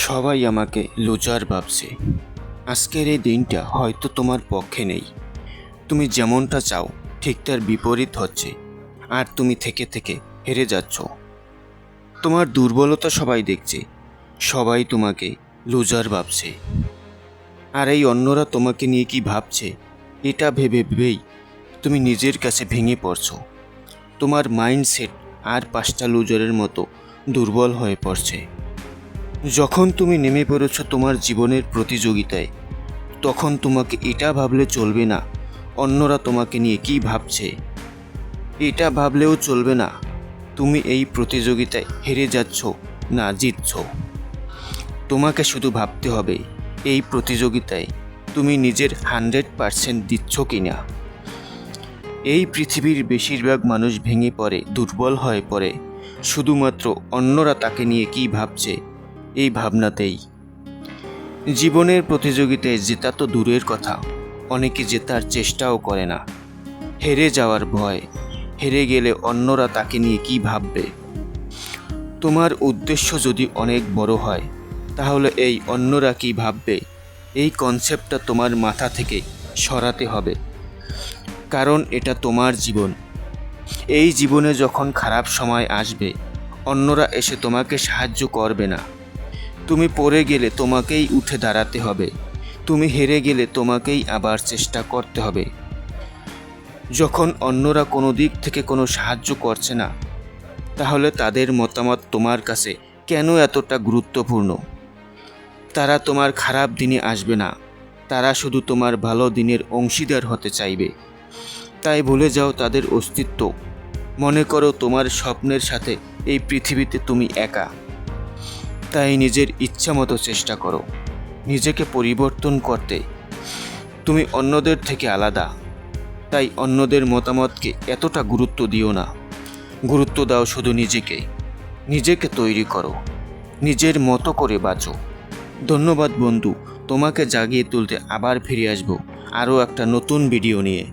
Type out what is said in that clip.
সবাই আমাকে লুজার ভাবছে। আজকের এই দিনটা হয়তো তোমার পক্ষে নেই। তুমি যেমনটা চাও ঠিক তার বিপরীত হচ্ছে, আর তুমি থেকে থেকে হেরে যাচ্ছ। তোমার দুর্বলতা সবাই দেখছে, সবাই তোমাকে লুজার ভাবছে। আর এই অন্যরা তোমাকে নিয়ে কি ভাবছে এটা ভেবে ভেবেই তুমি নিজের কাছে ভেঙে পড়ছো। তোমার মাইন্ডসেট আর 5টা লুজারের মতো দুর্বল হয়ে পড়ছে। যখন তুমি নেমে পড়েছো তোমার জীবনের প্রতিযোগিতায়, তখন তোমাকে এটা ভাবলে চলবে না অন্যরা তোমাকে নিয়ে কি ভাবছে। এটা ভাবলেও চলবে না তুমি এই প্রতিযোগিতায় হেরে যাচ্ছ না জিতছ। তোমাকে শুধু ভাবতে হবে এই প্রতিযোগিতায় তুমি নিজের 100% দিচ্ছ কিনা। এই পৃথিবীর বেশিরভাগ মানুষ ভেঙে পড়ে, দুর্বল হয়ে পড়ে শুধুমাত্র অন্যরা তাকে নিয়ে কি ভাবছে এই ভাবনাতেই। জীবনের প্রতিযোগিতায় জেতা তো দূরের কথা, অনেকে জেতার চেষ্টাও করে না। হেরে যাওয়ার ভয়, হেরে গেলে অন্যরা তাকে নিয়ে কি ভাববে। তোমার উদ্দেশ্য যদি অনেক বড় হয়, তাহলে এই অন্যরা কি ভাববে এই কনসেপ্টটা তোমার মাথা থেকে সরাতে হবে। কারণ এটা তোমার জীবন। এই জীবনে যখন খারাপ সময় আসবে, অন্যরা এসে তোমাকে সাহায্য করবে না। তুমি পড়ে গেলে তোমাকেই উঠে দাঁড়াতে হবে। তুমি হেরে গেলে তোমাকেই আবার চেষ্টা করতে হবে। যখন অন্যরা কোনো দিক থেকে কোনো সাহায্য করছে না, তাহলে তাদের মতামত তোমার কাছে কেন এতটা গুরুত্বপূর্ণ? তারা তোমার খারাপ দিনে আসবে না, তারা শুধু তোমার ভালো দিনের অংশীদার হতে চাইবে। তাই ভুলে যাও তাদের অস্তিত্ব। মনে করো তোমার স্বপ্নের সাথে এই পৃথিবীতে তুমি একা। তাই নিজের ইচ্ছা মতো চেষ্টা করো নিজেকে পরিবর্তন করতে। তুমি অন্যদের থেকে আলাদা, তাই অন্যদের মতামতকে এতটা গুরুত্ব দিও না। গুরুত্ব দাও শুধু নিজেকে তৈরি করো, নিজের মতো করে বাঁচো। ধন্যবাদ বন্ধু, তোমাকে জাগিয়ে তুলতে আবার ফিরে আসবো আরও একটা নতুন ভিডিও নিয়ে।